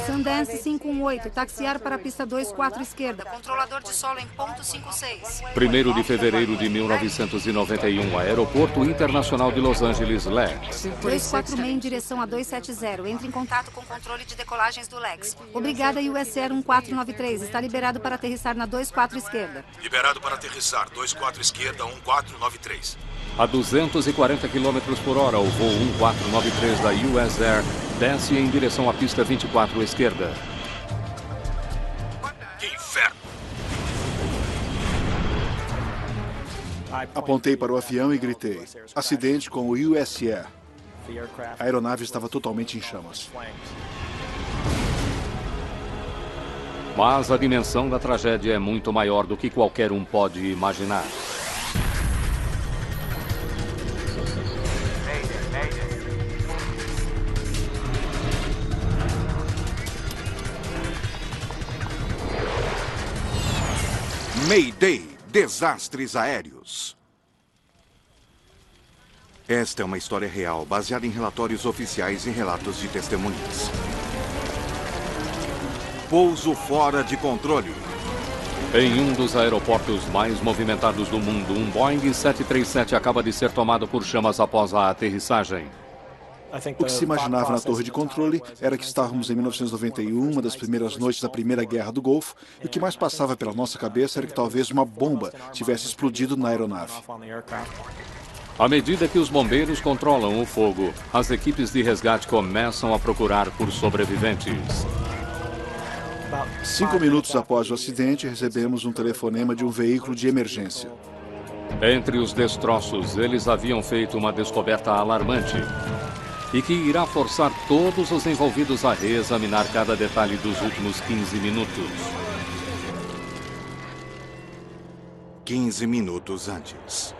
Sundance 518, taxiar para a pista 24 esquerda, controlador de solo em ponto 56. 1º de fevereiro de 1991, Aeroporto Internacional de Los Angeles, LAX. 246 em direção a 270, entre em contato com o controle de decolagens do LAX. Obrigada, US Air 1493, está liberado para aterrissar na 24 esquerda. Liberado para aterrissar, 24 esquerda, 1493. A 240 km por hora, o voo 1493 da US Air desce em direção à pista 24 esquerda. Que inferno! Apontei para o avião e gritei: acidente com o US Air. A aeronave estava totalmente em chamas. Mas a dimensão da tragédia é muito maior do que qualquer um pode imaginar. Mayday, desastres aéreos. Esta é uma história real, baseada em relatórios oficiais e relatos de testemunhas. Pouso fora de controle. Em um dos aeroportos mais movimentados do mundo, um Boeing 737 acaba de ser tomado por chamas após a aterrissagem. O que se imaginava na torre de controle era que estávamos em 1991, uma das primeiras noites da Primeira Guerra do Golfo, e o que mais passava pela nossa cabeça era que talvez uma bomba tivesse explodido na aeronave. À medida que os bombeiros controlam o fogo, as equipes de resgate começam a procurar por sobreviventes. 5 minutos após o acidente, recebemos um telefonema de um veículo de emergência. Entre os destroços, eles haviam feito uma descoberta alarmante e que irá forçar todos os envolvidos a reexaminar cada detalhe dos últimos 15 minutos. 15 minutos antes.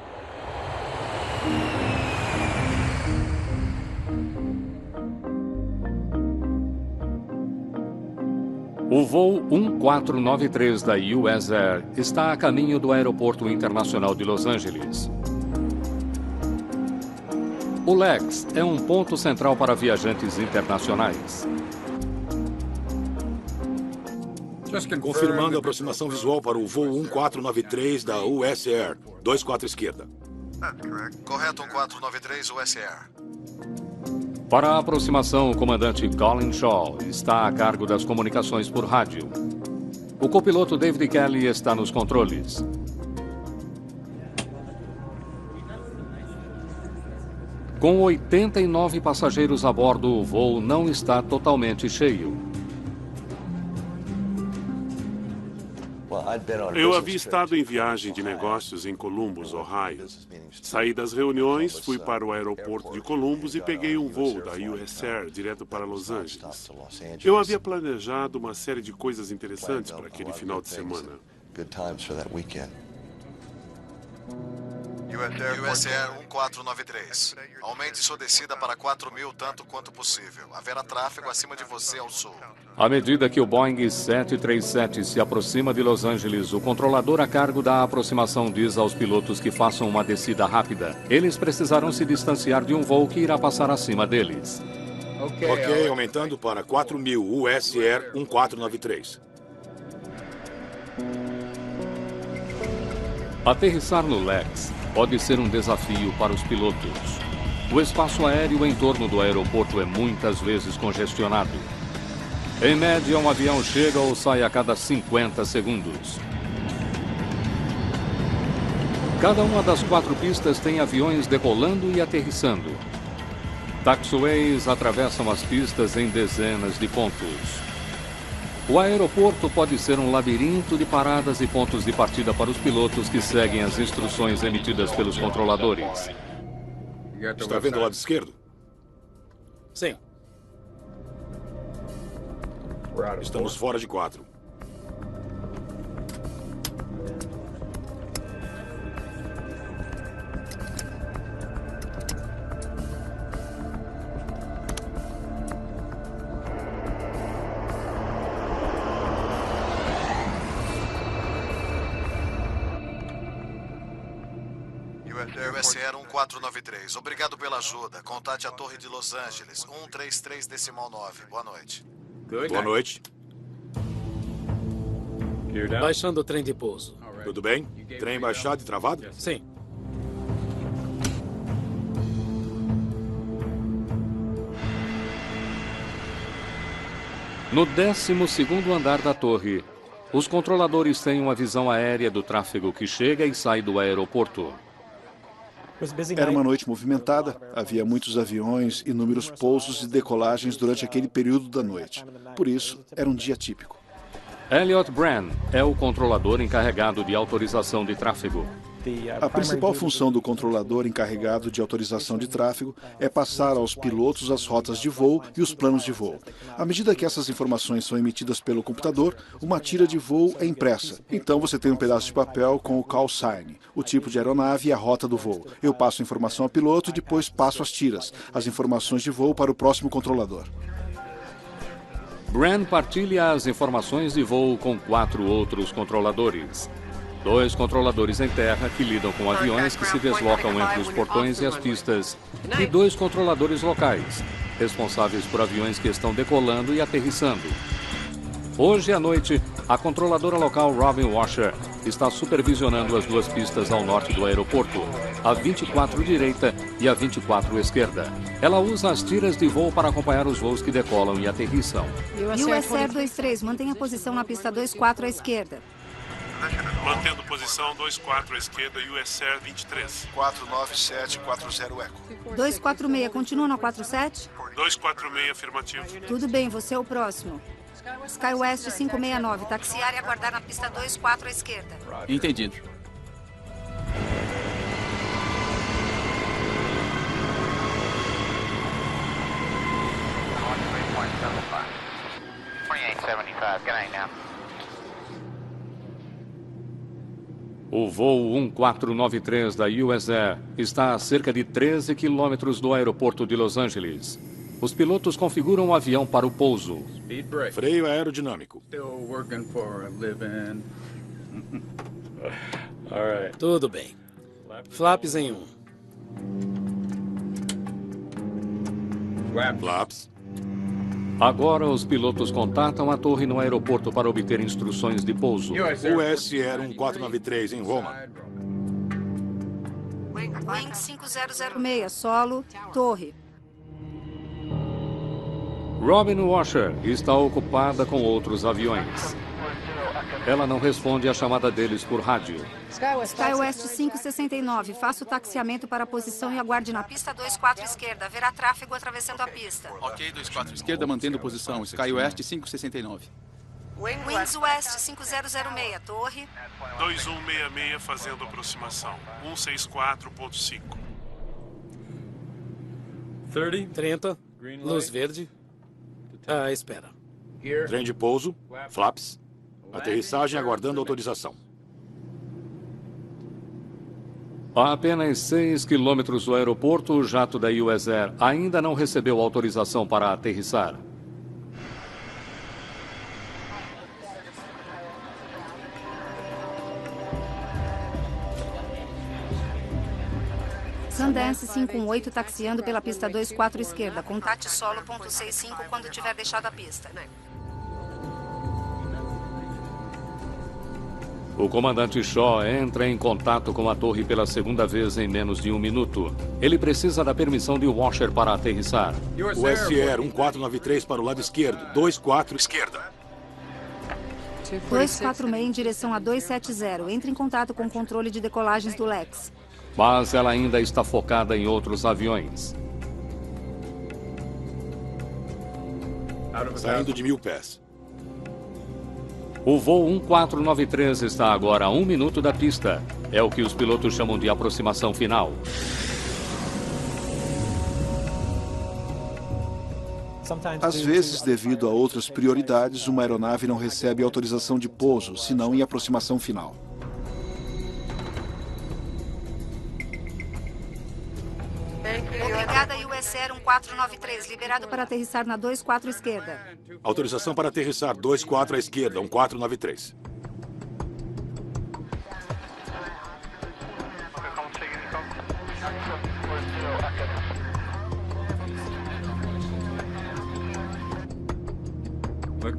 O voo 1493 da US Air está a caminho do Aeroporto Internacional de Los Angeles. O LAX é um ponto central para viajantes internacionais. Confirmando a aproximação visual para o voo 1493 da US Air, 24 esquerda. Correto, 1493 US Air. Para a aproximação, o comandante Colin Shaw está a cargo das comunicações por rádio. O copiloto David Kelly está nos controles. Com 89 passageiros a bordo, o voo não está totalmente cheio. Eu havia estado em viagem de negócios em Columbus, Ohio. Saí das reuniões, fui para o aeroporto de Columbus e peguei um voo da US Air direto para Los Angeles. Eu havia planejado uma série de coisas interessantes para aquele final de semana. US Air 1493. Aumente sua descida para 4.000 tanto quanto possível. Haverá tráfego acima de você ao sul. À medida que o Boeing 737 se aproxima de Los Angeles, o controlador a cargo da aproximação diz aos pilotos que façam uma descida rápida. Eles precisarão se distanciar de um voo que irá passar acima deles. Ok, aumentando para 4.000 US Air 1493. Aterrissar no LAX pode ser um desafio para os pilotos. O espaço aéreo em torno do aeroporto é muitas vezes congestionado. Em média, um avião chega ou sai a cada 50 segundos. Cada uma das 4 pistas tem aviões decolando e aterrissando. Taxiways atravessam as pistas em dezenas de pontos. O aeroporto pode ser um labirinto de paradas e pontos de partida para os pilotos que seguem as instruções emitidas pelos controladores. Está vendo o lado esquerdo? Sim. Estamos fora de 4. US Air 1493. Obrigado pela ajuda. Contate a Torre de Los Angeles. 133 decimal 9. Boa noite. Boa noite. Baixando o trem de pouso. Tudo bem? Trem baixado e travado? Sim. No 12º andar da torre, os controladores têm uma visão aérea do tráfego que chega e sai do aeroporto. Era uma noite movimentada, havia muitos aviões, inúmeros pousos e decolagens durante aquele período da noite. Por isso, era um dia típico. Elliot Brand é o controlador encarregado de autorização de tráfego. A principal função do controlador encarregado de autorização de tráfego é passar aos pilotos as rotas de voo e os planos de voo. À medida que essas informações são emitidas pelo computador, uma tira de voo é impressa. Então você tem um pedaço de papel com o call sign, o tipo de aeronave e a rota do voo. Eu passo a informação ao piloto e depois passo as tiras, as informações de voo para o próximo controlador. Brand partilha as informações de voo com 4 outros controladores. 2 controladores em terra que lidam com aviões que se deslocam entre os portões e as pistas. E 2 controladores locais, responsáveis por aviões que estão decolando e aterrissando. Hoje à noite, a controladora local Robin Washer está supervisionando as 2 pistas ao norte do aeroporto, a 24 direita e a 24 esquerda. Ela usa as tiras de voo para acompanhar os voos que decolam e aterrissam. US Air 23, mantenha a posição na pista 24 à esquerda. Mantendo posição 24 à esquerda, US Air 23. 49740 Eco. 246, continua na 47? 246, afirmativo. Tudo bem, você é o próximo. SkyWest 569, taxiar e aguardar na pista 24 à esquerda. Entendido. O voo 1493 da US Air está a cerca de 13 quilômetros do aeroporto de Los Angeles. Os pilotos configuram o avião para o pouso. Freio aerodinâmico. Tudo bem. Flaps em 1. Flaps. Agora os pilotos contatam a torre no aeroporto para obter instruções de pouso. US Air 1493 em Roma. Wing 5006, solo, torre. Robin Washer está ocupada com outros aviões. Ela não responde à chamada deles por rádio. SkyWest 569, faça o taxiamento para a posição e aguarde na pista 24 esquerda. Haverá tráfego atravessando a pista. Ok, 24 esquerda, mantendo posição. SkyWest 569. Wings West 5006, torre. 2166 fazendo aproximação. 164.5. 30. Luz verde. Ah, espera. Trem de pouso. Flaps. Aterrissagem aguardando autorização. A apenas 6 quilômetros do aeroporto, o jato da US Air ainda não recebeu autorização para aterrissar. Sundance 518, taxiando pela pista 24 esquerda. Contate solo .65 quando tiver deixado a pista. O comandante Shaw entra em contato com a torre pela segunda vez em menos de 1 minuto. Ele precisa da permissão de Washer para aterrissar. US Air 1493 para o lado esquerdo. 24 esquerda. 246 em direção a 270. Entre em contato com o controle de decolagens do Lex. Mas ela ainda está focada em outros aviões. Saindo de 1000 pés. O voo 1493 está agora a 1 minuto da pista. É o que os pilotos chamam de aproximação final. Às vezes, devido a outras prioridades, uma aeronave não recebe autorização de pouso, senão em aproximação final. Obrigada, US Air 1493. Liberado para aterrissar na 24 esquerda. Autorização para aterrissar 24 à esquerda, 1493.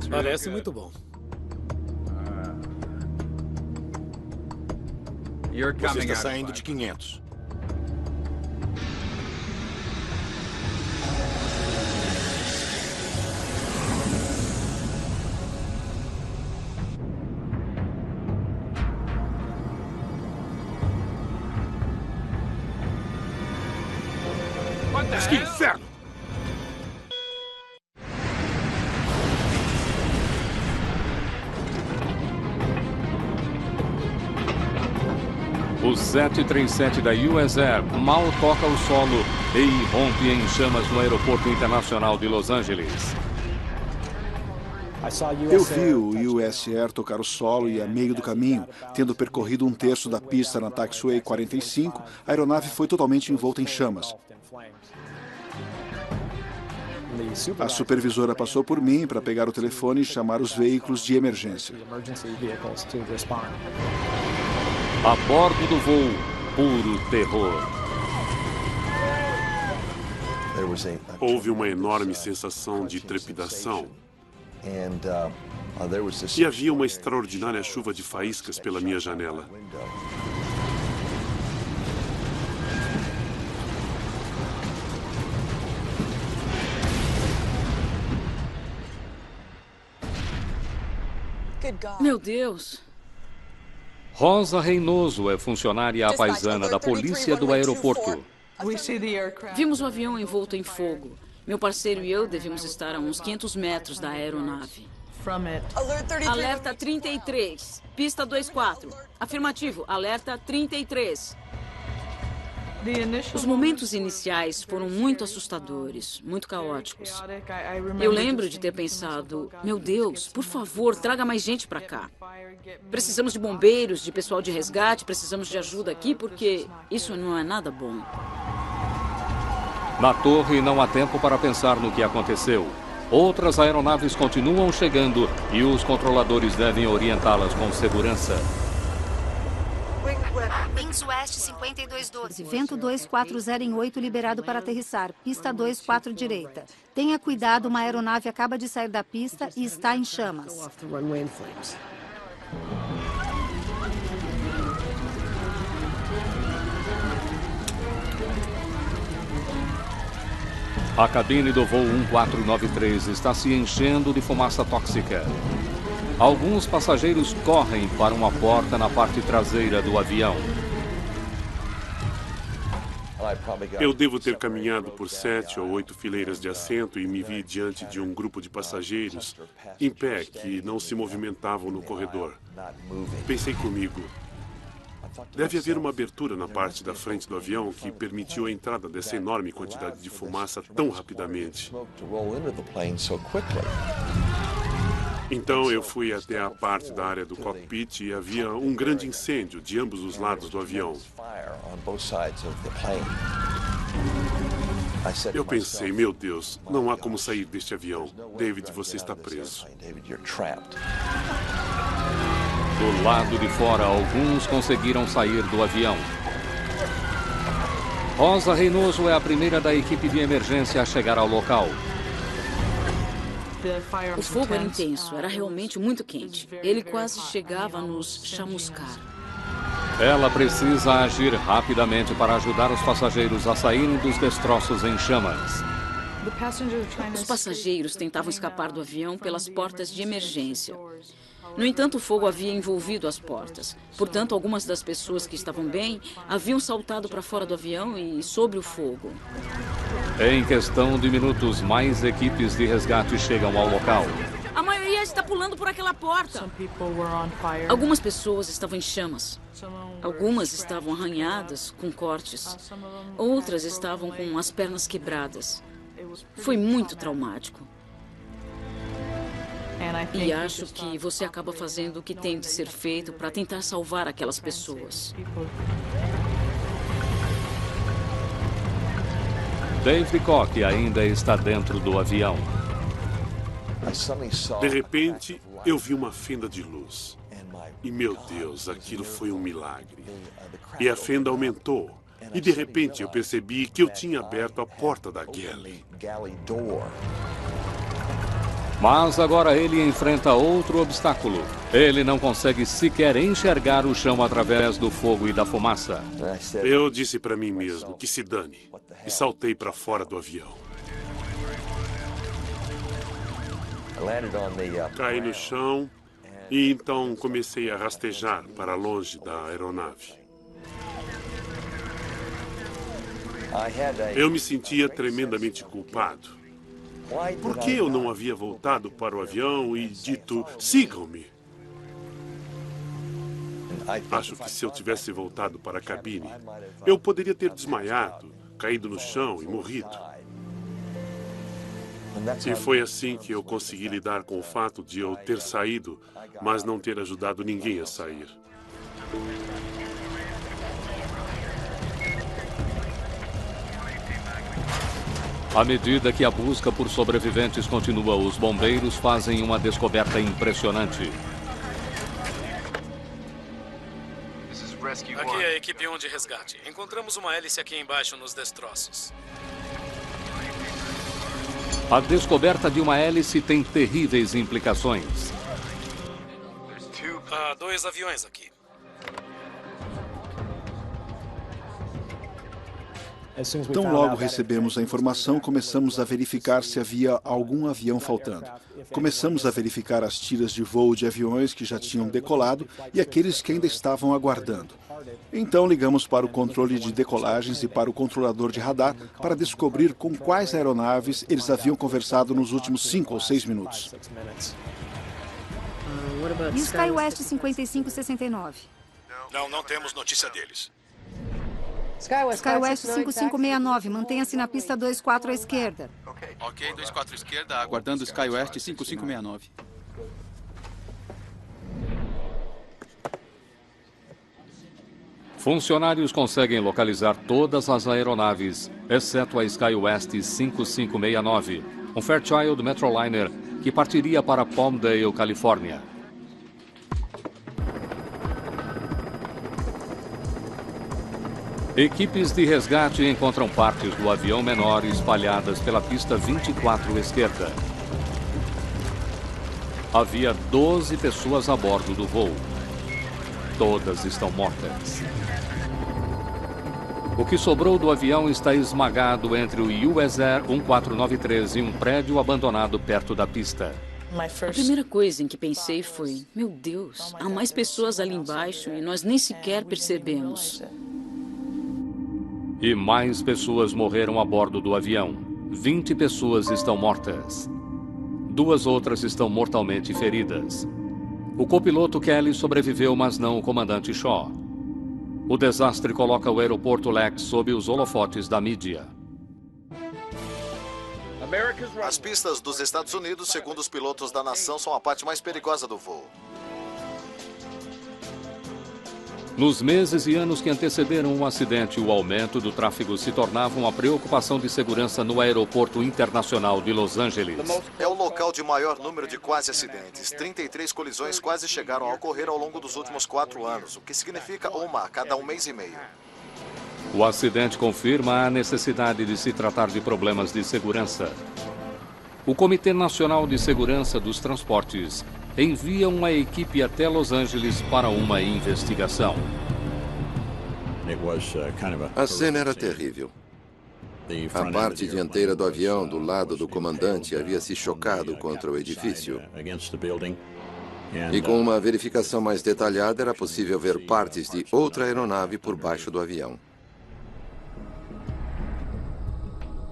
Parece muito bom. Você está saindo de 500. Que inferno! O 737 da US Air mal toca o solo e irrompe em chamas no Aeroporto Internacional de Los Angeles. Eu vi o US Air tocar o solo e, a meio do caminho, tendo percorrido um terço da pista na Taxiway 45, a aeronave foi totalmente envolta em chamas. A supervisora passou por mim para pegar o telefone e chamar os veículos de emergência. A bordo do voo, puro terror. Houve uma enorme sensação de trepidação. E havia uma extraordinária chuva de faíscas pela minha janela. Meu Deus! Rosa Reynoso é funcionária apaisana da polícia do aeroporto. Vimos o avião envolto em fogo. Meu parceiro e eu devemos estar a uns 500 metros da aeronave. Alerta 33. Pista 24. Afirmativo. Alerta 33. Os momentos iniciais foram muito assustadores, muito caóticos. Eu lembro de ter pensado, meu Deus, por favor, traga mais gente para cá. Precisamos de bombeiros, de pessoal de resgate, precisamos de ajuda aqui, porque isso não é nada bom. Na torre não há tempo para pensar no que aconteceu. Outras aeronaves continuam chegando e os controladores devem orientá-las com segurança. Wings West 5212, vento 240 em 8 liberado para aterrissar, pista 24 direita. Tenha cuidado, uma aeronave acaba de sair da pista e está em chamas. A cabine do voo 1493 está se enchendo de fumaça tóxica. Alguns passageiros correm para uma porta na parte traseira do avião. Eu devo ter caminhado por 7 ou 8 fileiras de assento e me vi diante de um grupo de passageiros em pé que não se movimentavam no corredor. Pensei comigo, deve haver uma abertura na parte da frente do avião que permitiu a entrada dessa enorme quantidade de fumaça tão rapidamente. Então eu fui até a parte da área do cockpit e havia um grande incêndio de ambos os lados do avião. Eu pensei, meu Deus, não há como sair deste avião. David, você está preso. Do lado de fora, alguns conseguiram sair do avião. Rosa Reynoso é a primeira da equipe de emergência a chegar ao local. O fogo era intenso, era realmente muito quente. Ele quase chegava a nos chamuscar. Ela precisa agir rapidamente para ajudar os passageiros a saírem dos destroços em chamas. Os passageiros tentavam escapar do avião pelas portas de emergência. No entanto, o fogo havia envolvido as portas. Portanto, algumas das pessoas que estavam bem haviam saltado para fora do avião e sobre o fogo. Em questão de minutos, mais equipes de resgate chegam ao local. A maioria está pulando por aquela porta. Algumas pessoas estavam em chamas. Algumas estavam arranhadas, com cortes. Outras estavam com as pernas quebradas. Foi muito traumático. E acho que você acaba fazendo o que tem de ser feito para tentar salvar aquelas pessoas. Dave Koch ainda está dentro do avião. De repente, eu vi uma fenda de luz. E, meu Deus, aquilo foi um milagre. E a fenda aumentou. E, de repente, eu percebi que eu tinha aberto a porta da galley. Mas agora ele enfrenta outro obstáculo. Ele não consegue sequer enxergar o chão através do fogo e da fumaça. Eu disse para mim mesmo que se dane e saltei para fora do avião. Caí no chão e então comecei a rastejar para longe da aeronave. Eu me sentia tremendamente culpado. Por que eu não havia voltado para o avião e dito, sigam-me? Acho que se eu tivesse voltado para a cabine, eu poderia ter desmaiado, caído no chão e morrido. E foi assim que eu consegui lidar com o fato de eu ter saído, mas não ter ajudado ninguém a sair. À medida que a busca por sobreviventes continua, os bombeiros fazem uma descoberta impressionante. Aqui é a equipe 1 de resgate. Encontramos uma hélice aqui embaixo nos destroços. A descoberta de uma hélice tem terríveis implicações. Há 2 aviões aqui. Tão logo recebemos a informação, começamos a verificar se havia algum avião faltando. Começamos a verificar as tiras de voo de aviões que já tinham decolado e aqueles que ainda estavam aguardando. Então ligamos para o controle de decolagens e para o controlador de radar para descobrir com quais aeronaves eles haviam conversado nos últimos 5 ou 6 minutos. E o SkyWest 5569? Não temos notícia deles. SkyWest 5569, mantenha-se na pista 24 à esquerda. Ok, 24 à esquerda, aguardando SkyWest 5569. Funcionários conseguem localizar todas as aeronaves, exceto a SkyWest 5569, um Fairchild Metroliner que partiria para Palmdale, Califórnia. Equipes de resgate encontram partes do avião menor espalhadas pela pista 24 à esquerda. Havia 12 pessoas a bordo do voo. Todas estão mortas. O que sobrou do avião está esmagado entre o US Air 1493 e um prédio abandonado perto da pista. A primeira coisa em que pensei foi, meu Deus, há mais pessoas ali embaixo e nós nem sequer percebemos. E mais pessoas morreram a bordo do avião. 20 pessoas estão mortas. 2 outras estão mortalmente feridas. O copiloto Kelly sobreviveu, mas não o comandante Shaw. O desastre coloca o aeroporto Lex sob os holofotes da mídia. As pistas dos Estados Unidos, segundo os pilotos da nação, são a parte mais perigosa do voo. Nos meses e anos que antecederam o acidente, o aumento do tráfego se tornava uma preocupação de segurança no Aeroporto Internacional de Los Angeles. É o local de maior número de quase acidentes. 33 colisões quase chegaram a ocorrer ao longo dos últimos 4 anos, o que significa uma a cada 1 mês e meio. O acidente confirma a necessidade de se tratar de problemas de segurança. O Comitê Nacional de Segurança dos Transportes envia uma equipe até Los Angeles para uma investigação. A cena era terrível. A parte dianteira do avião, do lado do comandante, havia se chocado contra o edifício. E com uma verificação mais detalhada, era possível ver partes de outra aeronave por baixo do avião.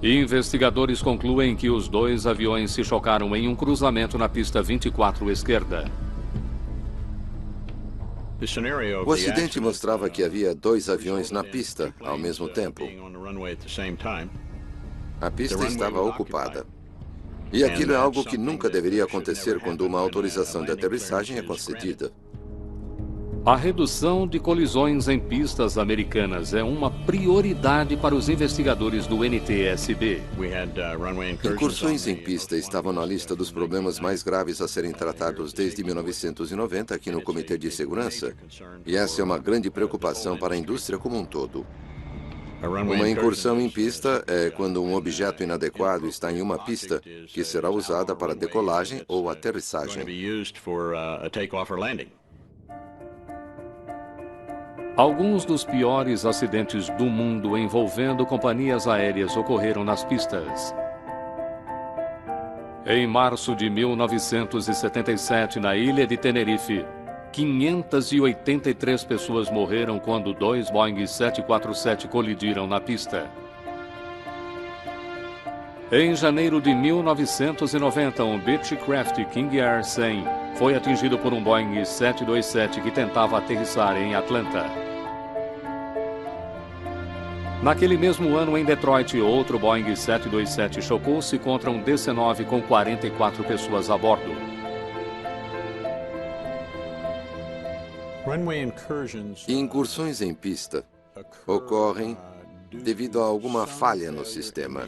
Investigadores concluem que os 2 aviões se chocaram em um cruzamento na pista 24 à esquerda. O acidente mostrava que havia 2 aviões na pista ao mesmo tempo. A pista estava ocupada. E aquilo é algo que nunca deveria acontecer quando uma autorização de aterrissagem é concedida. A redução de colisões em pistas americanas é uma prioridade para os investigadores do NTSB. Incursões em pista estavam na lista dos problemas mais graves a serem tratados desde 1990 aqui no Comitê de Segurança. E essa é uma grande preocupação para a indústria como um todo. Uma incursão em pista é quando um objeto inadequado está em uma pista que será usada para decolagem ou aterrissagem. Alguns dos piores acidentes do mundo envolvendo companhias aéreas ocorreram nas pistas. Em março de 1977, na ilha de Tenerife, 583 pessoas morreram quando 2 Boeing 747 colidiram na pista. Em janeiro de 1990, um Beechcraft King Air 100 foi atingido por um Boeing 727 que tentava aterrissar em Atlanta. Naquele mesmo ano, em Detroit, outro Boeing 727 chocou-se contra um DC-9 com 44 pessoas a bordo. Incursões em pista ocorrem devido a alguma falha no sistema.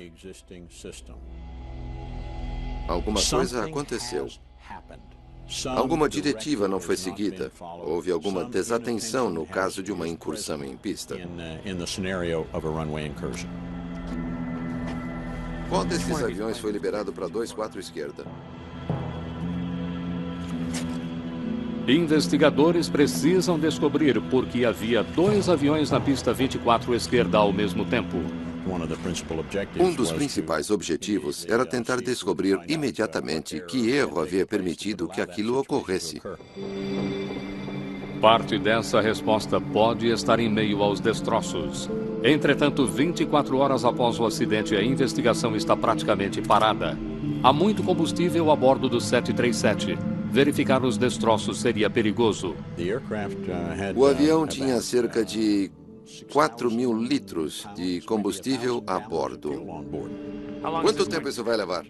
Alguma coisa aconteceu. Alguma diretiva não foi seguida. Houve alguma desatenção no caso de uma incursão em pista. Qual desses aviões foi liberado para 24 esquerda? Investigadores precisam descobrir por que havia 2 aviões na pista 24 esquerda ao mesmo tempo. Um dos principais objetivos era tentar descobrir imediatamente que erro havia permitido que aquilo ocorresse. Parte dessa resposta pode estar em meio aos destroços. Entretanto, 24 horas após o acidente, a investigação está praticamente parada. Há muito combustível a bordo do 737. Verificar os destroços seria perigoso. O avião tinha cerca de 4.000 litros de combustível a bordo. Quanto tempo isso vai levar?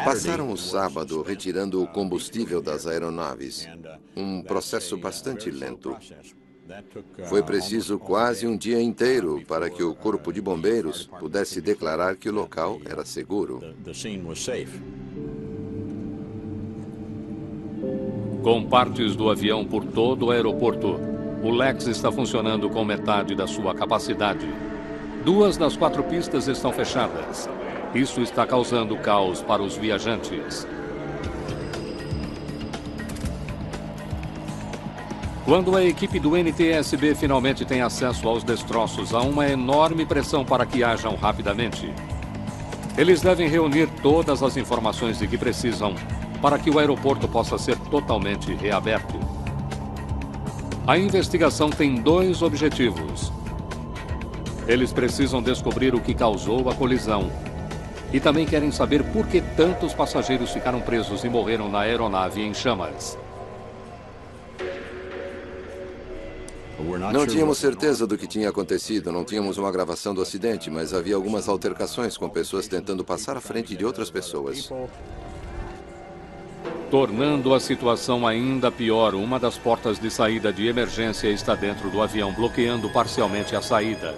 Passaram o sábado retirando o combustível das aeronaves. Um processo bastante lento. Foi preciso quase um dia inteiro para que o corpo de bombeiros pudesse declarar que o local era seguro. Com partes do avião por todo o aeroporto, o LAX está funcionando com metade da sua capacidade. 2 das 4 pistas estão fechadas. Isso está causando caos para os viajantes. Quando a equipe do NTSB finalmente tem acesso aos destroços, há uma enorme pressão para que ajam rapidamente. Eles devem reunir todas as informações de que precisam para que o aeroporto possa ser totalmente reaberto. A investigação tem 2 objetivos. Eles precisam descobrir o que causou a colisão e também querem saber por que tantos passageiros ficaram presos e morreram na aeronave em chamas. Não tínhamos certeza do que tinha acontecido, não tínhamos uma gravação do acidente, mas havia algumas altercações com pessoas tentando passar à frente de outras pessoas. Tornando a situação ainda pior, uma das portas de saída de emergência está dentro do avião, bloqueando parcialmente a saída.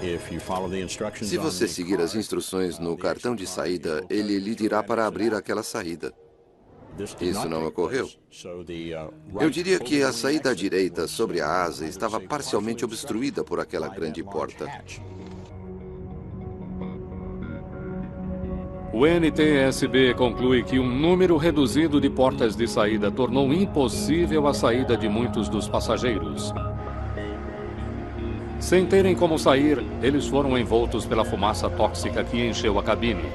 Se você seguir as instruções no cartão de saída, ele lhe dirá para abrir aquela saída. Isso não ocorreu. Eu diria que a saída à direita sobre a asa estava parcialmente obstruída por aquela grande porta. O NTSB conclui que um número reduzido de portas de saída tornou impossível a saída de muitos dos passageiros. Sem terem como sair, eles foram envoltos pela fumaça tóxica que encheu a cabine.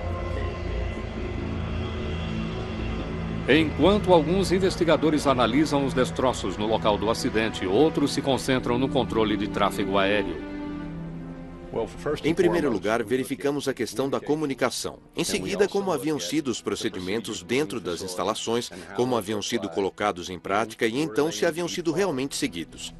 Enquanto alguns investigadores analisam os destroços no local do acidente, outros se concentram no controle de tráfego aéreo. Em primeiro lugar, verificamos a questão da comunicação. Em seguida, como haviam sido os procedimentos dentro das instalações, como haviam sido colocados em prática e então se haviam sido realmente seguidos.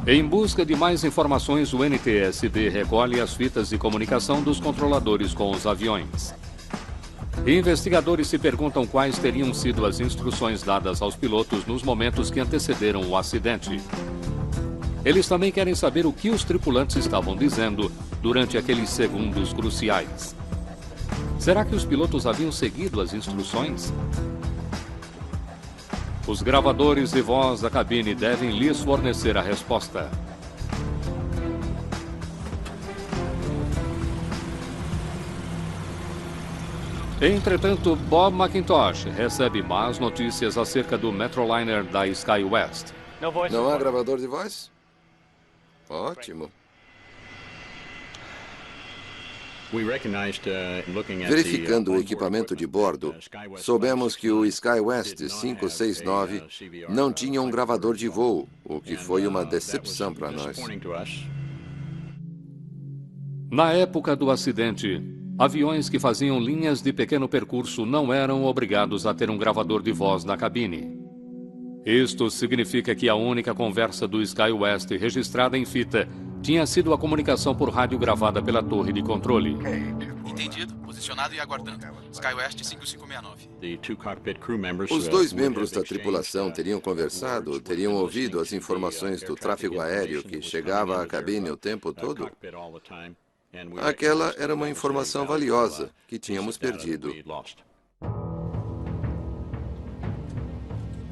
Em busca de mais informações, o NTSB recolhe as fitas de comunicação dos controladores com os aviões. Investigadores se perguntam quais teriam sido as instruções dadas aos pilotos nos momentos que antecederam o acidente. Eles também querem saber o que os tripulantes estavam dizendo durante aqueles segundos cruciais. Será que os pilotos haviam seguido as instruções? Os gravadores de voz da cabine devem lhes fornecer a resposta. Entretanto, Bob McIntosh recebe más notícias acerca do Metroliner da SkyWest. Não há gravador de voz? Ótimo. Verificando o equipamento de bordo, soubemos que o SkyWest 569 não tinha um gravador de voo, o que foi uma decepção para nós. Na época do acidente, aviões que faziam linhas de pequeno percurso não eram obrigados a ter um gravador de voz na cabine. Isto significa que a única conversa do SkyWest registrada em fita tinha sido a comunicação por rádio gravada pela torre de controle. Entendido. Posicionado e aguardando. SkyWest 5569. Os dois membros da tripulação teriam conversado, teriam ouvido as informações do tráfego aéreo que chegava à cabine o tempo todo? Aquela era uma informação valiosa que tínhamos perdido.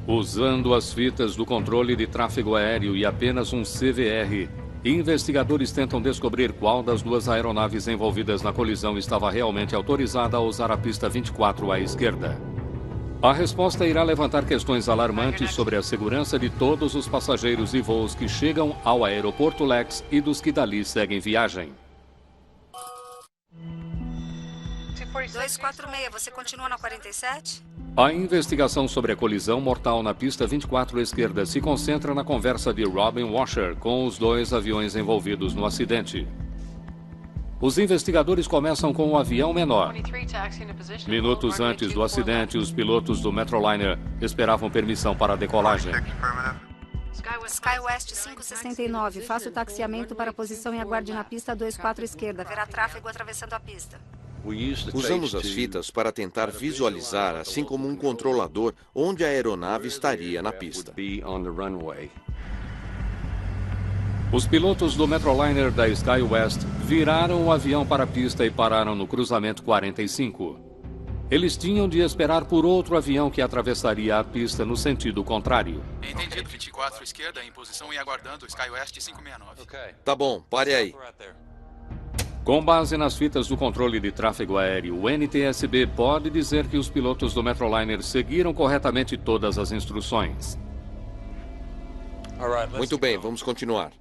Usando as fitas do controle de tráfego aéreo e apenas um CVR, investigadores tentam descobrir qual das duas aeronaves envolvidas na colisão estava realmente autorizada a usar a pista 24 à esquerda. A resposta irá levantar questões alarmantes sobre a segurança de todos os passageiros e voos que chegam ao aeroporto Lex e dos que dali seguem viagem. 246, você continua na 47? A investigação sobre a colisão mortal na pista 24 à esquerda se concentra na conversa de Robin Washer com os dois aviões envolvidos no acidente. Os investigadores começam com o avião menor. Minutos antes do acidente, os pilotos do Metroliner esperavam permissão para a decolagem. SkyWest 569, faça o taxiamento para a posição e aguarde na pista 24 à esquerda. Verá tráfego atravessando a pista. Usamos as fitas para tentar visualizar, assim como um controlador, onde a aeronave estaria na pista. Os pilotos do Metroliner da SkyWest viraram o avião para a pista e pararam no cruzamento 45. Eles tinham de esperar por outro avião que atravessaria a pista no sentido contrário. Entendido. 24 à esquerda, em posição e aguardando. SkyWest 569. Tá bom, pare aí. Com base nas fitas do controle de tráfego aéreo, o NTSB pode dizer que os pilotos do Metroliner seguiram corretamente todas as instruções. Muito bem, vamos continuar.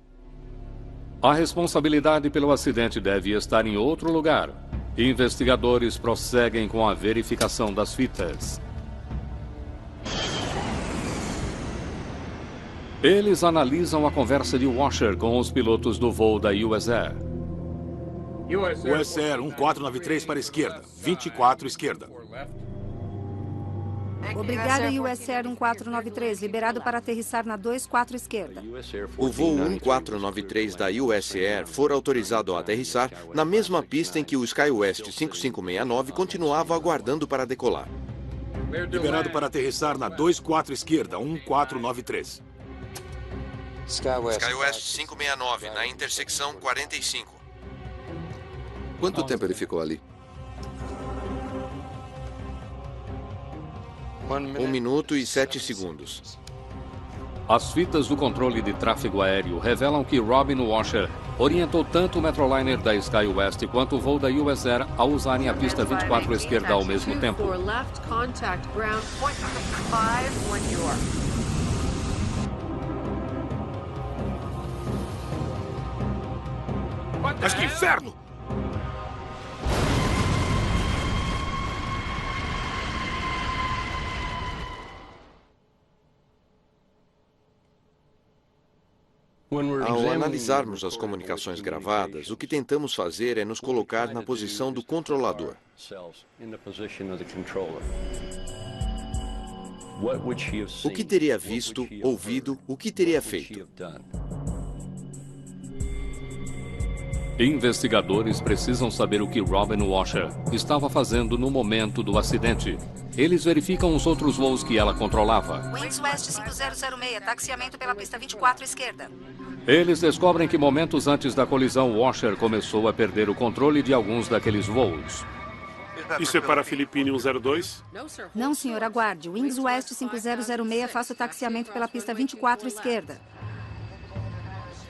A responsabilidade pelo acidente deve estar em outro lugar. Investigadores prosseguem com a verificação das fitas. Eles analisam a conversa de Washer com os pilotos do voo da US Air. US Air 1493 para a esquerda, 24 esquerda. Obrigada, US Air 1493, liberado para aterrissar na 24 esquerda. O voo 1493 da US Air foi autorizado a aterrissar na mesma pista em que o SkyWest 5569 continuava aguardando para decolar. Liberado para aterrissar na 24 esquerda, 1493. SkyWest 569, na intersecção 45. Quanto tempo ele ficou ali? 1 minuto e 7 segundos. As fitas do controle de tráfego aéreo revelam que Robin Washer orientou tanto o Metroliner da SkyWest quanto o voo da US Air a usarem a pista 24 à esquerda ao mesmo tempo. Mas que inferno! Ao analisarmos as comunicações gravadas, o que tentamos fazer é nos colocar na posição do controlador. O que teria visto, ouvido, o que teria feito? Investigadores precisam saber o que Robin Washer estava fazendo no momento do acidente. Eles verificam os outros voos que ela controlava. Wings West 5006, taxiamento pela pista 24 esquerda. Eles descobrem que momentos antes da colisão, Washer começou a perder o controle de alguns daqueles voos. Isso é para a Philippine 102? Não, senhor, aguarde. Wings West 5006, faça o taxiamento pela pista 24 esquerda.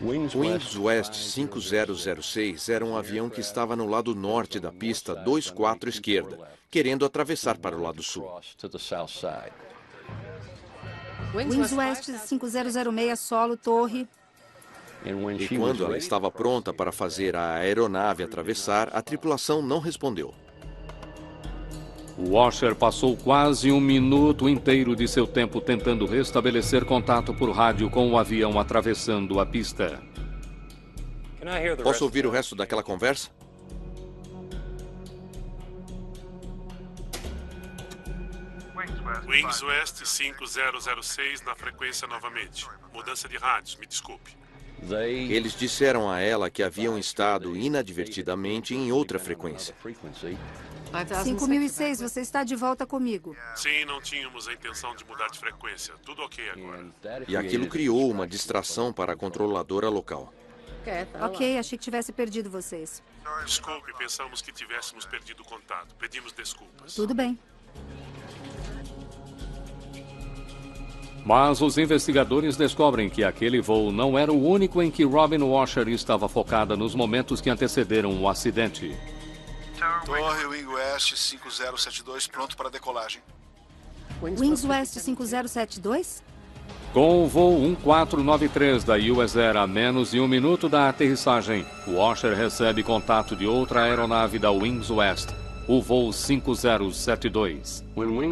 Wings West 5006 era um avião que estava no lado norte da pista 24 esquerda, querendo atravessar para o lado sul. Wings West 5006 solo, torre. E quando ela estava pronta para fazer a aeronave atravessar, a tripulação não respondeu. Washer passou quase 1 minuto inteiro de seu tempo tentando restabelecer contato por rádio com o avião atravessando a pista. Posso ouvir o resto daquela conversa? Wings West 5006 na frequência novamente. Mudança de rádios, me desculpe. Eles disseram a ela que haviam estado inadvertidamente em outra frequência. 5006, você está de volta comigo. Sim, não tínhamos a intenção de mudar de frequência. Tudo ok agora. E aquilo criou uma distração para a controladora local. Ok, achei que tivesse perdido vocês. Desculpe, pensamos que tivéssemos perdido o contato. Pedimos desculpas. Tudo bem. Mas os investigadores descobrem que aquele voo não era o único em que Robin Washer estava focada nos momentos que antecederam o acidente. Torre Wing West 5072, pronto para decolagem. Wings West 5072? Com o voo 1493 da US Air a menos de 1 minuto da aterrissagem, Washer recebe contato de outra aeronave da Wings West, o voo 5072.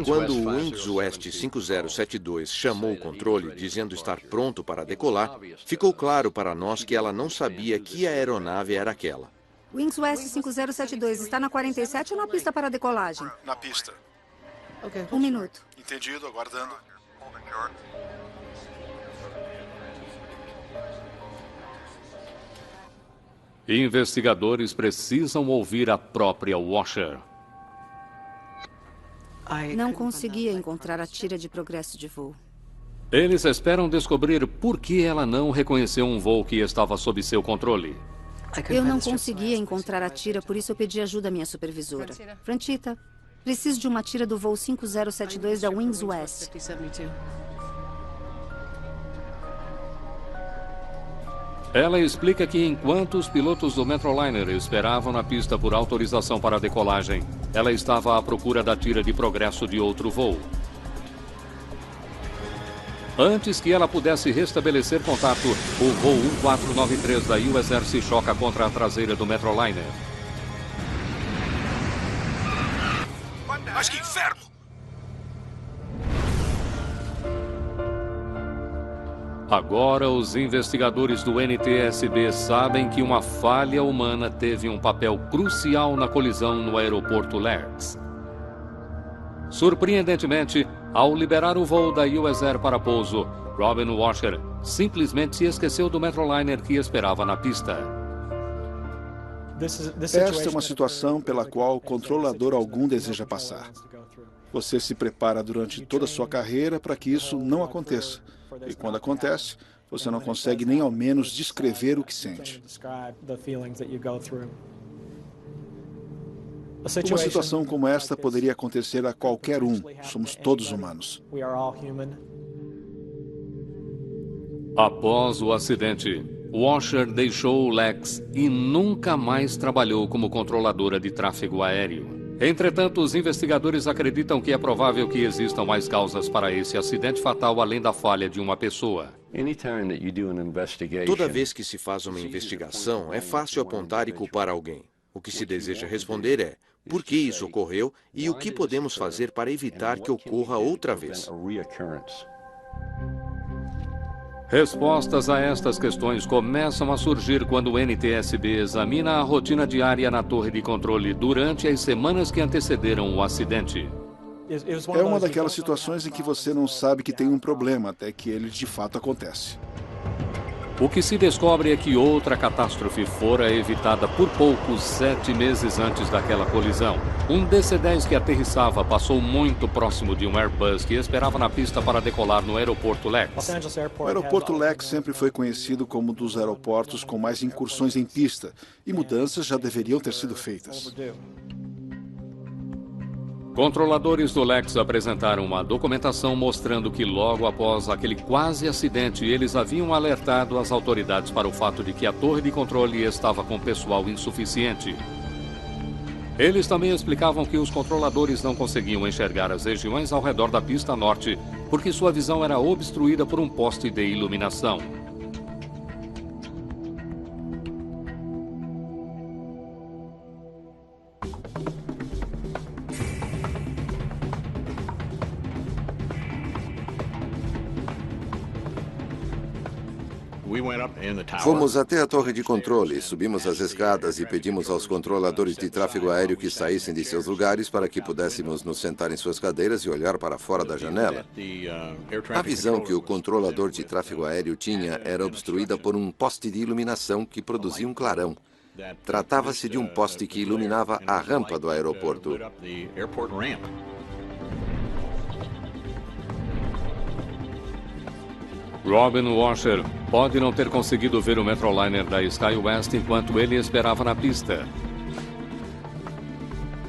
Quando o Wings West 5072 chamou o controle, dizendo estar pronto para decolar, ficou claro para nós que ela não sabia que aeronave era aquela. Wings West 5072 está na 47 ou na pista para decolagem? Na pista. 1 minuto. Entendido, aguardando. Investigadores precisam ouvir a própria Washer. Não conseguia encontrar a tira de progresso de voo. Eles esperam descobrir por que ela não reconheceu um voo que estava sob seu controle. Eu não conseguia encontrar a tira, por isso eu pedi ajuda à minha supervisora. Frantita, preciso de uma tira do voo 5072 da Wings West. Ela explica que enquanto os pilotos do Metroliner esperavam na pista por autorização para a decolagem, ela estava à procura da tira de progresso de outro voo. Antes que ela pudesse restabelecer contato, o voo 1493 da US Air se choca contra a traseira do Metroliner. Mas que inferno! Agora, os investigadores do NTSB sabem que uma falha humana teve um papel crucial na colisão no aeroporto Laird. Surpreendentemente, ao liberar o voo da US Air para pouso, Robin Washer simplesmente se esqueceu do Metroliner que esperava na pista. Esta é uma situação pela qual controlador algum deseja passar. Você se prepara durante toda a sua carreira para que isso não aconteça. E quando acontece, você não consegue nem ao menos descrever o que sente. Uma situação como esta poderia acontecer a qualquer um. Somos todos humanos. Após o acidente, Washer deixou o Lex e nunca mais trabalhou como controladora de tráfego aéreo. Entretanto, os investigadores acreditam que é provável que existam mais causas para esse acidente fatal além da falha de uma pessoa. Toda vez que se faz uma investigação, é fácil apontar e culpar alguém. O que se deseja responder é: por que isso ocorreu e o que podemos fazer para evitar que ocorra outra vez? Respostas a estas questões começam a surgir quando o NTSB examina a rotina diária na torre de controle durante as semanas que antecederam o acidente. É uma daquelas situações em que você não sabe que tem um problema até que ele de fato acontece. O que se descobre é que outra catástrofe fora evitada por pouco 7 meses antes daquela colisão. Um DC-10 que aterrissava passou muito próximo de um Airbus que esperava na pista para decolar no aeroporto Lex. O aeroporto Lex sempre foi conhecido como um dos aeroportos com mais incursões em pista, e mudanças já deveriam ter sido feitas. Controladores do Lex apresentaram uma documentação mostrando que logo após aquele quase acidente, eles haviam alertado as autoridades para o fato de que a torre de controle estava com pessoal insuficiente. Eles também explicavam que os controladores não conseguiam enxergar as regiões ao redor da pista norte, porque sua visão era obstruída por um poste de iluminação. Fomos até a torre de controle, subimos as escadas e pedimos aos controladores de tráfego aéreo que saíssem de seus lugares para que pudéssemos nos sentar em suas cadeiras e olhar para fora da janela. A visão que o controlador de tráfego aéreo tinha era obstruída por um poste de iluminação que produzia um clarão. Tratava-se de um poste que iluminava a rampa do aeroporto. Robin Washer pode não ter conseguido ver o Metroliner da SkyWest enquanto ele esperava na pista.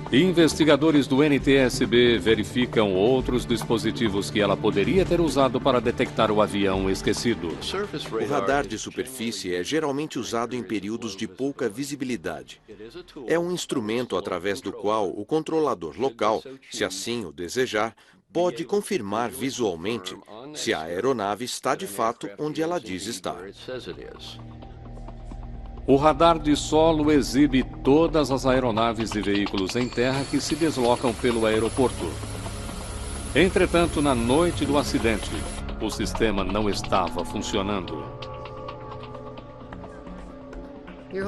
Investigadores do NTSB verificam outros dispositivos que ela poderia ter usado para detectar o avião esquecido. O radar de superfície é geralmente usado em períodos de pouca visibilidade. É um instrumento através do qual o controlador local, se assim o desejar, pode confirmar visualmente se a aeronave está de fato onde ela diz estar. O radar de solo exibe todas as aeronaves e veículos em terra que se deslocam pelo aeroporto. Entretanto, na noite do acidente, o sistema não estava funcionando.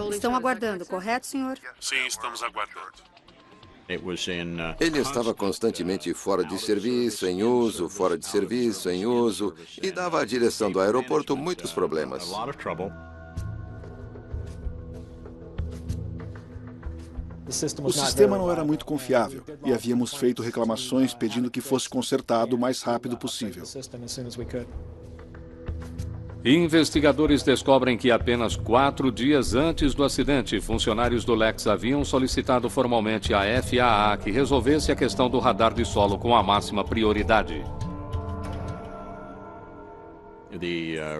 Estão aguardando, correto, senhor? Sim, estamos aguardando. Ele estava constantemente fora de serviço, em uso, fora de serviço, em uso, e dava à direção do aeroporto muitos problemas. O sistema não era muito confiável e havíamos feito reclamações pedindo que fosse consertado o mais rápido possível. Investigadores descobrem que apenas 4 dias antes do acidente, funcionários do Lex haviam solicitado formalmente à FAA que resolvesse a questão do radar de solo com a máxima prioridade.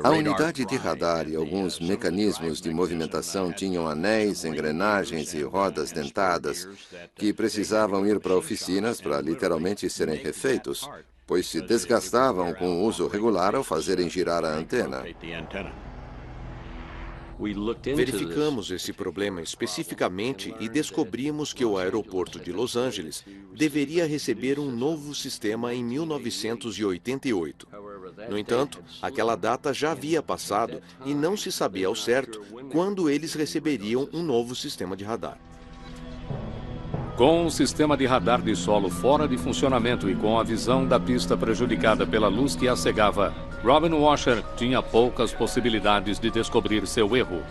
A unidade de radar e alguns mecanismos de movimentação tinham anéis, engrenagens e rodas dentadas que precisavam ir para oficinas para literalmente serem refeitos, pois se desgastavam com o uso regular ao fazerem girar a antena. Verificamos esse problema especificamente e descobrimos que o aeroporto de Los Angeles deveria receber um novo sistema em 1988. No entanto, aquela data já havia passado e não se sabia ao certo quando eles receberiam um novo sistema de radar. Com um sistema de radar de solo fora de funcionamento e com a visão da pista prejudicada pela luz que a cegava, Robin Washer tinha poucas possibilidades de descobrir seu erro.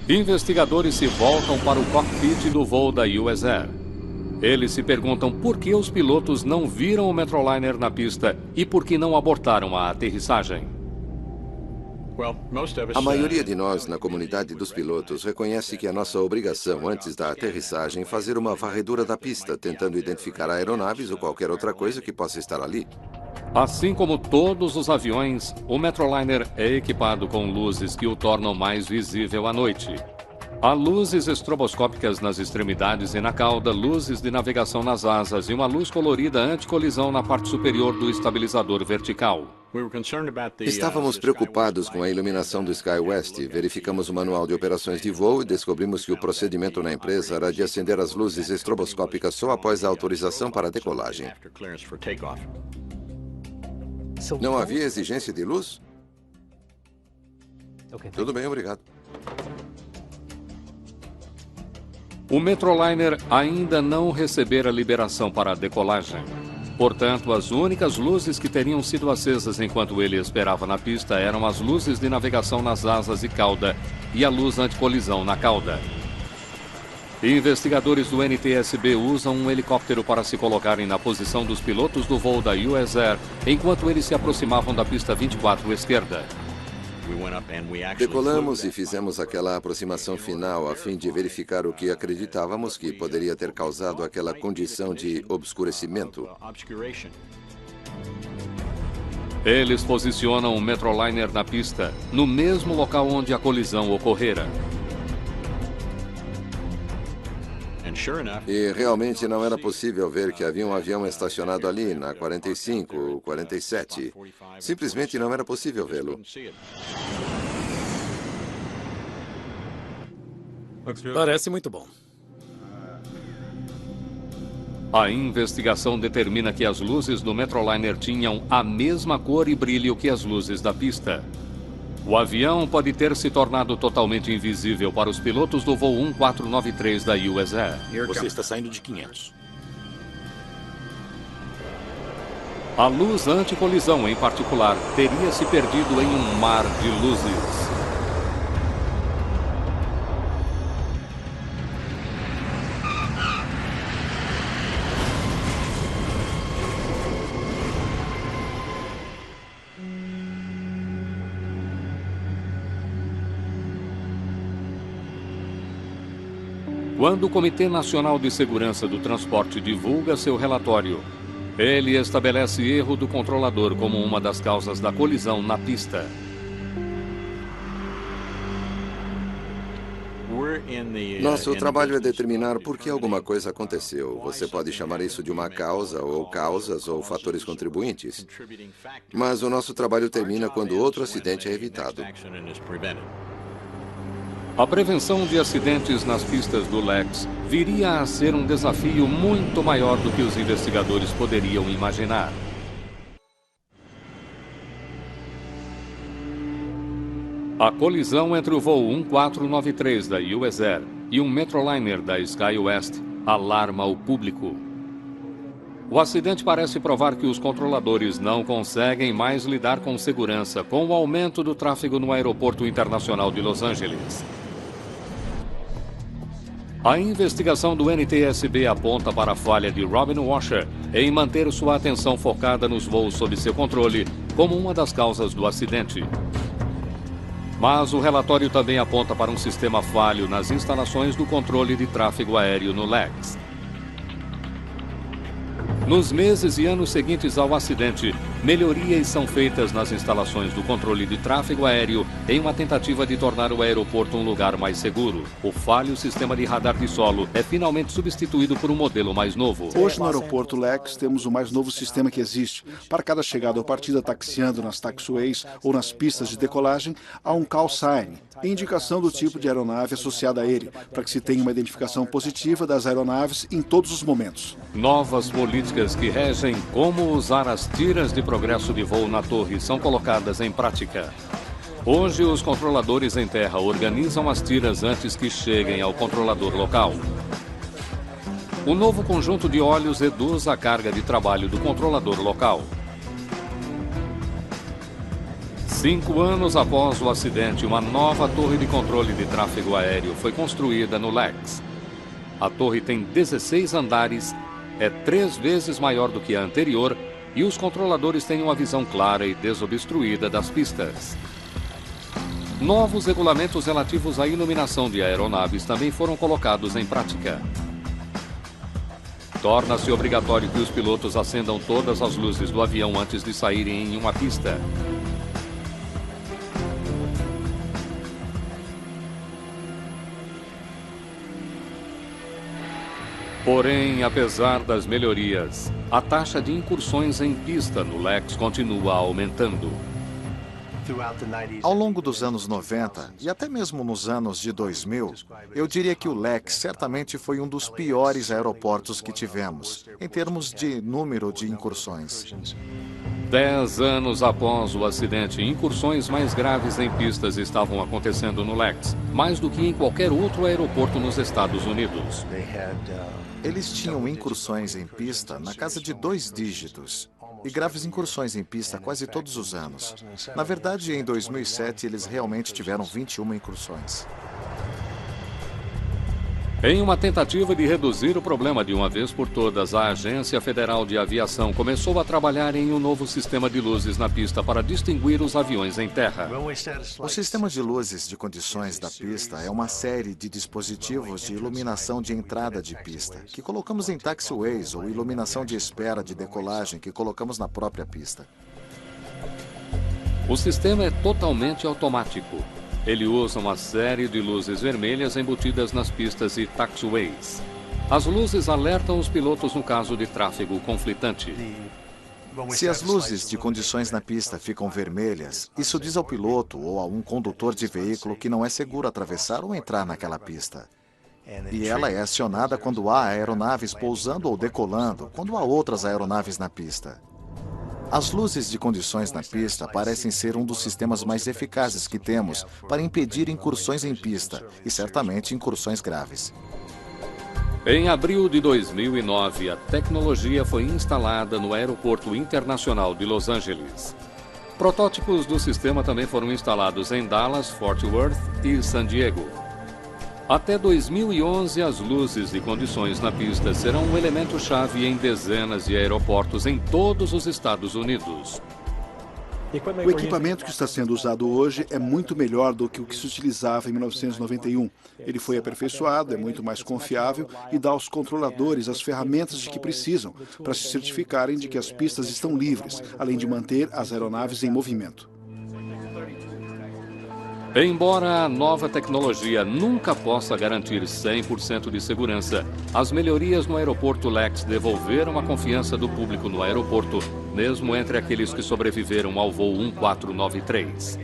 Investigadores se voltam para o cockpit do voo da US Air. Eles se perguntam por que os pilotos não viram o Metroliner na pista e por que não abortaram a aterrissagem. A maioria de nós na comunidade dos pilotos reconhece que é nossa obrigação, antes da aterrissagem, fazer uma varredura da pista, tentando identificar aeronaves ou qualquer outra coisa que possa estar ali. Assim como todos os aviões, o Metroliner é equipado com luzes que o tornam mais visível à noite. Há luzes estroboscópicas nas extremidades e na cauda, luzes de navegação nas asas e uma luz colorida anti-colisão na parte superior do estabilizador vertical. Estávamos preocupados com a iluminação do SkyWest. Verificamos o manual de operações de voo e descobrimos que o procedimento na empresa era de acender as luzes estroboscópicas só após a autorização para a decolagem. Não havia exigência de luz? Tudo bem, obrigado. O Metroliner ainda não recebera liberação para a decolagem. Portanto, as únicas luzes que teriam sido acesas enquanto ele esperava na pista eram as luzes de navegação nas asas e cauda e a luz anticolisão na cauda. Investigadores do NTSB usam um helicóptero para se colocarem na posição dos pilotos do voo da US Air enquanto eles se aproximavam da pista 24 esquerda. Decolamos e fizemos aquela aproximação final a fim de verificar o que acreditávamos que poderia ter causado aquela condição de obscurecimento. Eles posicionam o Metroliner na pista, no mesmo local onde a colisão ocorrera. E realmente não era possível ver que havia um avião estacionado ali, na 45, 47. Simplesmente não era possível vê-lo. Parece muito bom. A investigação determina que as luzes do Metroliner tinham a mesma cor e brilho que as luzes da pista. O avião pode ter se tornado totalmente invisível para os pilotos do voo 1493 da US Air. Você está saindo de 500. A luz anticolisão, em particular, teria se perdido em um mar de luzes. Quando o Comitê Nacional de Segurança do Transporte divulga seu relatório, ele estabelece erro do controlador como uma das causas da colisão na pista. Nosso trabalho é determinar por que alguma coisa aconteceu. Você pode chamar isso de uma causa, ou causas, ou fatores contribuintes. Mas o nosso trabalho termina quando outro acidente é evitado. A prevenção de acidentes nas pistas do LEX viria a ser um desafio muito maior do que os investigadores poderiam imaginar. A colisão entre o voo 1493 da US Air e um Metroliner da SkyWest alarma o público. O acidente parece provar que os controladores não conseguem mais lidar com segurança com o aumento do tráfego no Aeroporto Internacional de Los Angeles. A investigação do NTSB aponta para a falha de Robin Washer em manter sua atenção focada nos voos sob seu controle como uma das causas do acidente. Mas o relatório também aponta para um sistema falho nas instalações do controle de tráfego aéreo no LEX. Nos meses e anos seguintes ao acidente, melhorias são feitas nas instalações do controle de tráfego aéreo em uma tentativa de tornar o aeroporto um lugar mais seguro. O falho sistema de radar de solo é finalmente substituído por um modelo mais novo. Hoje no aeroporto LEX temos o mais novo sistema que existe. Para cada chegada ou partida taxiando nas taxiways ou nas pistas de decolagem, há um call sign, indicação do tipo de aeronave associada a ele, para que se tenha uma identificação positiva das aeronaves em todos os momentos. Novas políticas que regem como usar as tiras de progresso de voo na torre são colocadas em prática. Hoje, os controladores em terra organizam as tiras antes que cheguem ao controlador local. O novo conjunto de olhos reduz a carga de trabalho do controlador local. 5 anos após o acidente, uma nova torre de controle de tráfego aéreo foi construída no LEX. A torre tem 16 andares, é 3 vezes maior do que a anterior e os controladores têm uma visão clara e desobstruída das pistas. Novos regulamentos relativos à iluminação de aeronaves também foram colocados em prática. Torna-se obrigatório que os pilotos acendam todas as luzes do avião antes de saírem em uma pista. Porém, apesar das melhorias, a taxa de incursões em pista no LEX continua aumentando. Ao longo dos anos 90 e até mesmo nos anos de 2000, eu diria que o LEX certamente foi um dos piores aeroportos que tivemos, em termos de número de incursões. 10 anos após o acidente, incursões mais graves em pistas estavam acontecendo no LEX, mais do que em qualquer outro aeroporto nos Estados Unidos. Eles tinham incursões em pista na casa de 2 dígitos. E graves incursões em pista quase todos os anos. Na verdade, em 2007, eles realmente tiveram 21 incursões. Em uma tentativa de reduzir o problema de uma vez por todas, a Agência Federal de Aviação começou a trabalhar em um novo sistema de luzes na pista para distinguir os aviões em terra. O sistema de luzes de condições da pista é uma série de dispositivos de iluminação de entrada de pista, que colocamos em taxiways, ou iluminação de espera de decolagem, que colocamos na própria pista. O sistema é totalmente automático. Ele usa uma série de luzes vermelhas embutidas nas pistas e taxiways. As luzes alertam os pilotos no caso de tráfego conflitante. Se as luzes de condições na pista ficam vermelhas, isso diz ao piloto ou a um condutor de veículo que não é seguro atravessar ou entrar naquela pista. E ela é acionada quando há aeronaves pousando ou decolando, quando há outras aeronaves na pista. As luzes de condições na pista parecem ser um dos sistemas mais eficazes que temos para impedir incursões em pista, e certamente incursões graves. Em abril de 2009, a tecnologia foi instalada no Aeroporto Internacional de Los Angeles. Protótipos do sistema também foram instalados em Dallas, Fort Worth e San Diego. Até 2011, as luzes de condições na pista serão um elemento-chave em dezenas de aeroportos em todos os Estados Unidos. O equipamento que está sendo usado hoje é muito melhor do que o que se utilizava em 1991. Ele foi aperfeiçoado, é muito mais confiável e dá aos controladores as ferramentas de que precisam para se certificarem de que as pistas estão livres, além de manter as aeronaves em movimento. Embora a nova tecnologia nunca possa garantir 100% de segurança, as melhorias no aeroporto LAX devolveram a confiança do público no aeroporto, mesmo entre aqueles que sobreviveram ao voo 1493.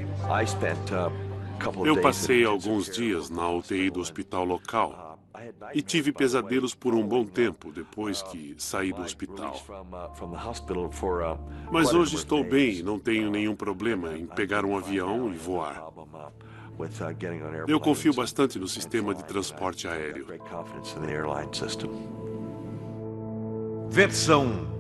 Eu passei alguns dias na UTI do hospital local e tive pesadelos por um bom tempo depois que saí do hospital. Mas hoje estou bem e não tenho nenhum problema em pegar um avião e voar. Eu confio bastante no sistema de transporte aéreo. Versão